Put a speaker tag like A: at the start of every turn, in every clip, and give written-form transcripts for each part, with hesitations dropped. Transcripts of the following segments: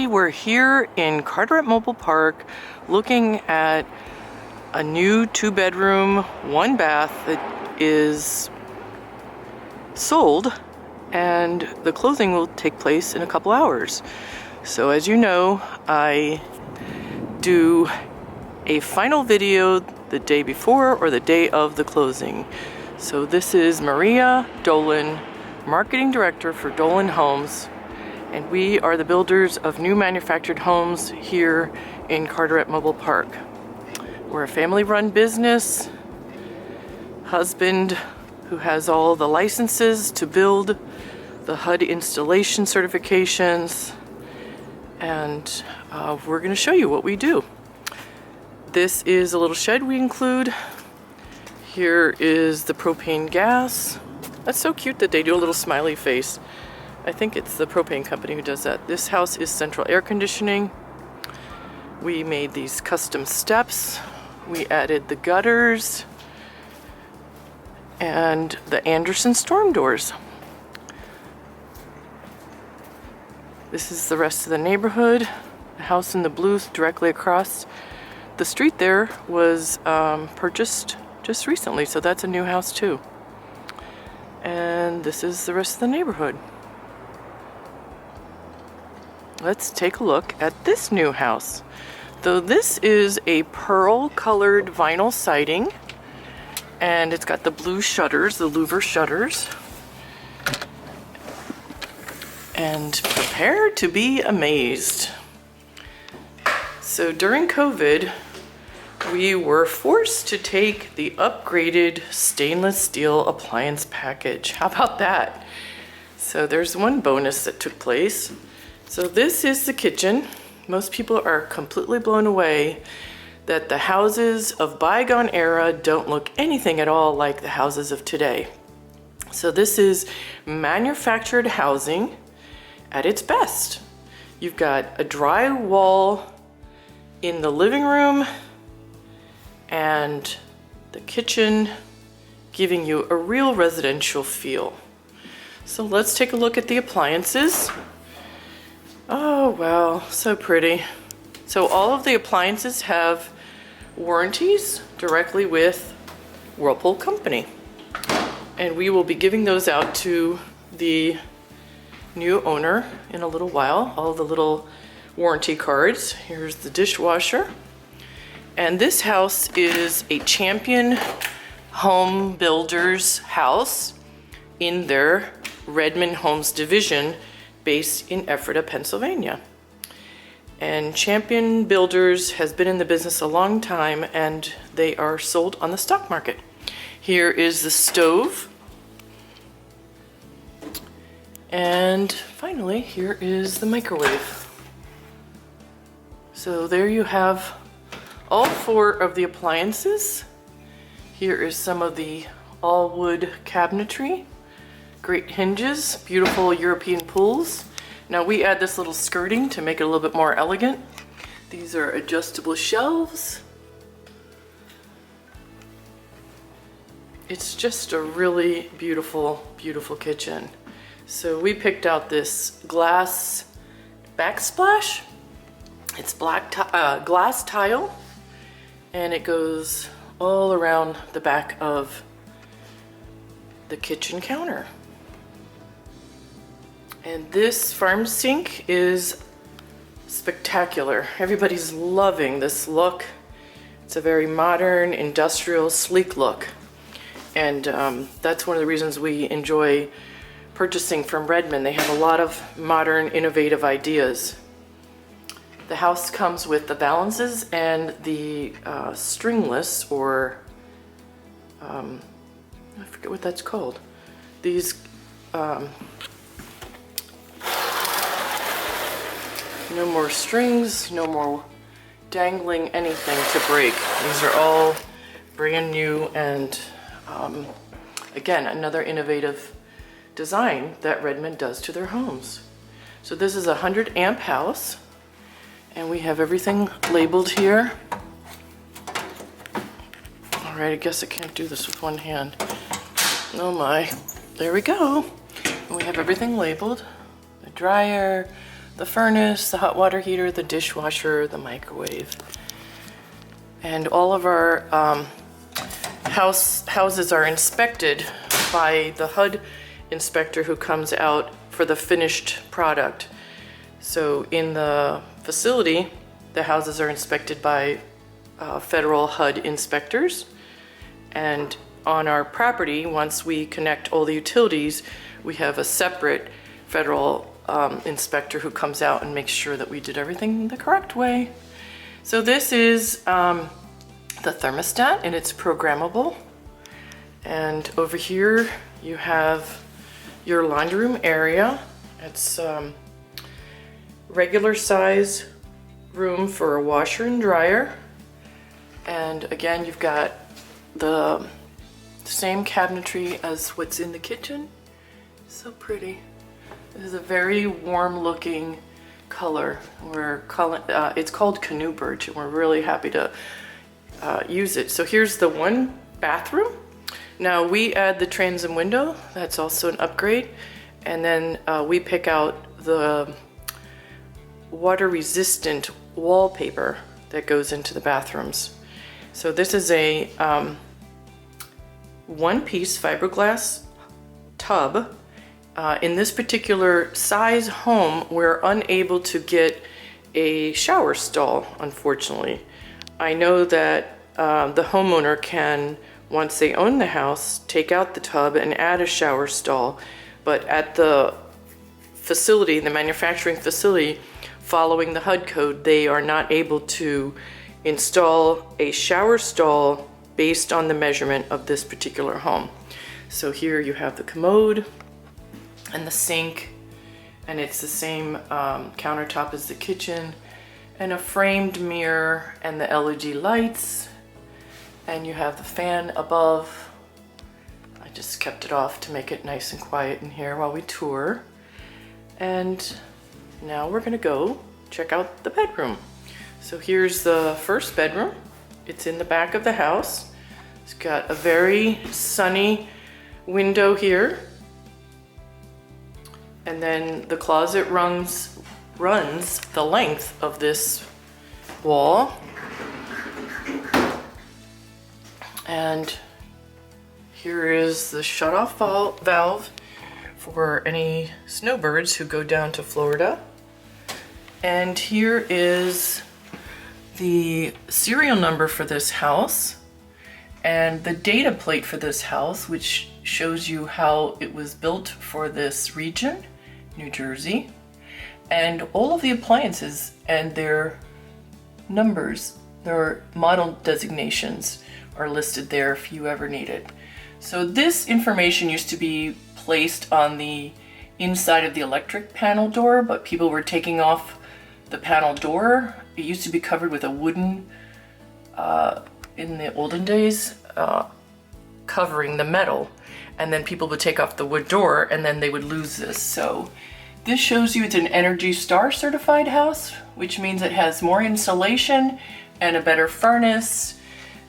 A: we're here in Carteret Mobile Park looking at a new 2-bedroom, 1-bath that is sold, and the closing will take place in a couple hours. So as you know, I do a final video the day before or the day of the closing. So this is Maria Dolan, Marketing Director for Dolan Homes, and we are the builders of new manufactured homes here in Carteret Mobile Park. We're a family-run business, husband who has all the licenses to build, the HUD installation certifications, and we're going to show you what we do. This is a little shed we include. Here is the propane gas. That's so cute that they do a little smiley face. I think it's the propane company who does that. This house is central air conditioning. We made these custom steps. We added the gutters and the Anderson storm doors. This is the rest of the neighborhood. The house in the blue directly across the street there was purchased just recently, so that's a new house too. And this is the rest of the neighborhood. Let's take a look at this new house. So this is a pearl colored vinyl siding, and it's got the blue shutters, the louver shutters. And prepare to be amazed. So during COVID, we were forced to take the upgraded stainless steel appliance package. How about that? So there's one bonus that took place. So this is the kitchen. Most people are completely blown away that the houses of bygone era don't look anything at all like the houses of today. So this is manufactured housing at its best. You've got a drywall in the living room and the kitchen, giving you a real residential feel. So let's take a look at the appliances. Oh wow, so pretty. So all of the appliances have warranties directly with Whirlpool company, and we will be giving those out to the new owner in a little while. All the little warranty cards. Here's the dishwasher. And this house is a Champion Home Builders house in their Redmond Homes division based in Ephrata, Pennsylvania. And Champion Builders has been in the business a long time, and they are sold on the stock market. Here is the stove. And finally, here is the microwave. So there you have all 4 of the appliances. Here is some of the all-wood cabinetry. Great hinges, beautiful European pulls. Now we add this little skirting to make it a little bit more elegant. These are adjustable shelves. It's just a really beautiful, beautiful kitchen. So we picked out this glass backsplash. It's black glass tile, and it goes all around the back of the kitchen counter. And this farm sink is spectacular. Everybody's loving this look. It's a very modern, industrial, sleek look. And that's one of the reasons we enjoy purchasing from Redmond. They have a lot of modern, innovative ideas. The house comes with the balances and the stringless, or I forget what that's called. These no more strings, no more dangling anything to break. These are all brand new, and again, another innovative design that Redmond does to their homes. So this is a 100 amp house, and we have everything labeled here. All right, I guess I can't do this with one hand. Oh my, there we go. And we have everything labeled. The dryer, the furnace, the hot water heater, the dishwasher, the microwave. And all of our houses are inspected by the HUD inspector who comes out for the finished product. So in the facility, the houses are inspected by federal HUD inspectors. And on our property, once we connect all the utilities, we have a separate federal inspector who comes out and makes sure that we did everything the correct way. So this is the thermostat, and it's programmable. And over here you have your laundry room area. It's regular size room for a washer and dryer. And again, you've got the same cabinetry as what's in the kitchen. So pretty. This is a very warm looking color. It's called Canoe Birch, and we're really happy to use it. So here's the one bathroom. Now we add the transom window. That's also an upgrade. And then we pick out the water resistant wallpaper that goes into the bathrooms. So this is a one-piece fiberglass tub. In this particular size home, we're unable to get a shower stall, unfortunately. I know that the homeowner can, once they own the house, take out the tub and add a shower stall, but at the facility, the manufacturing facility, following the HUD code, they are not able to install a shower stall based on the measurement of this particular home. So here you have the commode and the sink, and it's the same countertop as the kitchen, and a framed mirror and the LED lights, and you have the fan above. I just kept it off to make it nice and quiet in here while we tour. And now we're gonna go check out the bedroom. So here's the first bedroom. It's in the back of the house. It's got a very sunny window here. And then the closet runs the length of this wall. And here is the shut-off valve for any snowbirds who go down to Florida. And here is the serial number for this house and the data plate for this house, which shows you how it was built for this region, New Jersey, and all of the appliances and their numbers, their model designations are listed there if you ever need it. So this information used to be placed on the inside of the electric panel door, but people were taking off the panel door. It used to be covered with a wooden, in the olden days, covering the metal, and then people would take off the wood door and then they would lose this. So this shows you it's an Energy Star certified house, which means it has more insulation and a better furnace,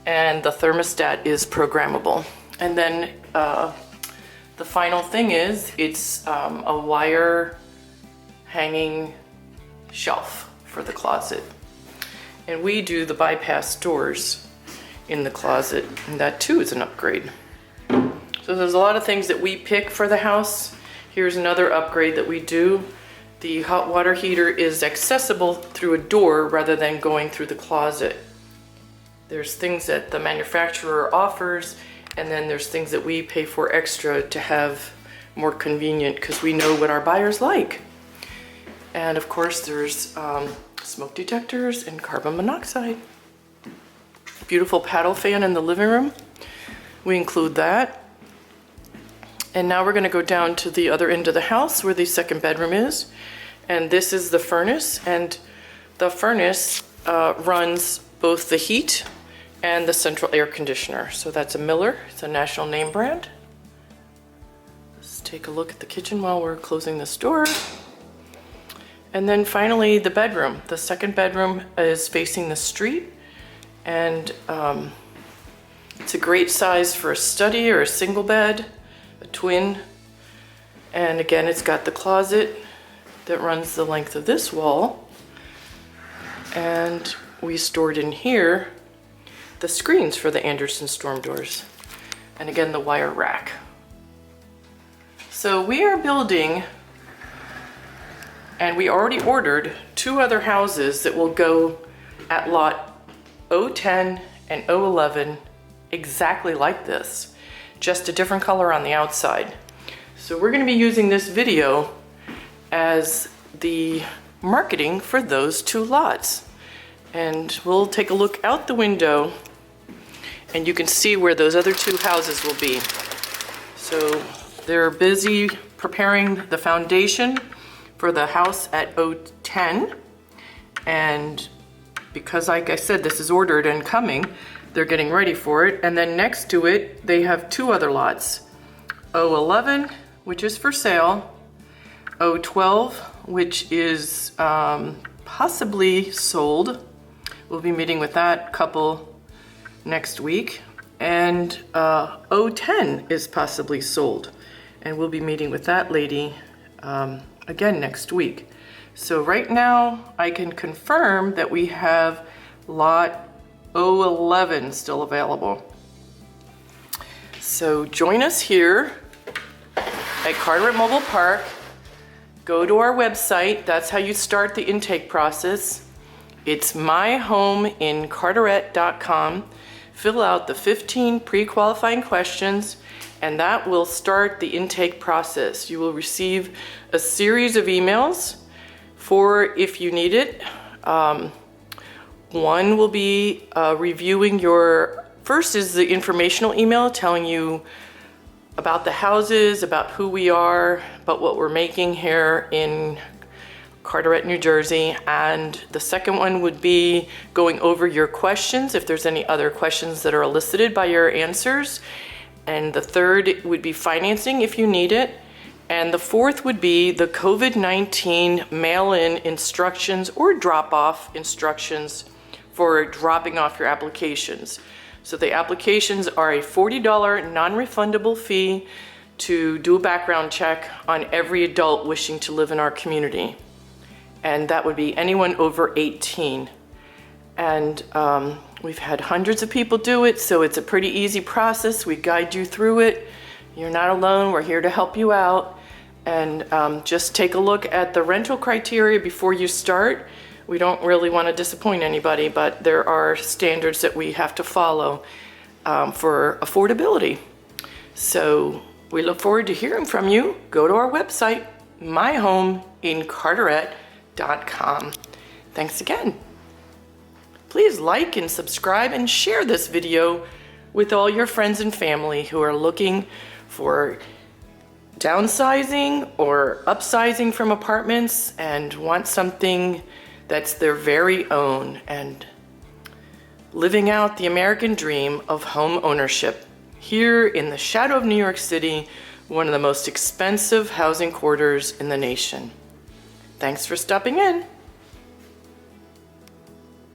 A: and the thermostat is programmable. And then the final thing is it's a wire hanging shelf for the closet. And we do the bypass doors in the closet, and that too is an upgrade. So there's a lot of things that we pick for the house. Here's another upgrade that we do. The hot water heater is accessible through a door rather than going through the closet. There's things that the manufacturer offers, and then there's things that we pay for extra to have more convenient because we know what our buyers like. And of course there's smoke detectors and carbon monoxide. Beautiful paddle fan in the living room. We include that. And now we're gonna go down to the other end of the house where the second bedroom is. And this is the furnace, and the furnace runs both the heat and the central air conditioner. So that's a Miller, it's a national name brand. Let's take a look at the kitchen while we're closing this door. And then finally the bedroom. The second bedroom is facing the street, and it's a great size for a study or a single bed, a twin. And again, it's got the closet that runs the length of this wall. And we stored in here the screens for the Anderson storm doors. And again, the wire rack. So we are building, and we already ordered 2 other houses that will go at lot O10 and O11 exactly like this, just a different color on the outside. So we're going to be using this video as the marketing for those 2 lots. And we'll take a look out the window and you can see where those other 2 houses will be. So they're busy preparing the foundation for the house at O10. And because, like I said, this is ordered and coming, they're getting ready for it. And then next to it, they have 2 other lots. O11, which is for sale. O12, which is possibly sold. We'll be meeting with that couple next week. And O10 is possibly sold. And we'll be meeting with that lady again next week. So right now I can confirm that we have lot O11 still available. So join us here at Carteret Mobile Park. Go to our website. That's how you start the intake process. It's myhomeincarteret.com. Fill out the 15 pre-qualifying questions, and that will start the intake process. You will receive a series of emails for if you need it. One will be reviewing your, first is the informational email telling you about the houses, about who we are, about what we're making here in Carteret, New Jersey. And the second one would be going over your questions, if there's any other questions that are elicited by your answers. And the third would be financing if you need it. And the fourth would be the COVID-19 mail-in instructions or drop-off instructions for dropping off your applications. So the applications are a $40 non-refundable fee to do a background check on every adult wishing to live in our community. And that would be anyone over 18. And we've had hundreds of people do it, so it's a pretty easy process. We guide you through it. You're not alone. We're here to help you out. And just take a look at the rental criteria before you start. We don't really want to disappoint anybody, but there are standards that we have to follow for affordability. So we look forward to hearing from you. Go to our website, myhomeincarteret.com. Thanks again. Please like and subscribe and share this video with all your friends and family who are looking for downsizing or upsizing from apartments and want something that's their very own and living out the American dream of home ownership here in the shadow of New York City, one of the most expensive housing quarters in the nation. Thanks for stopping in.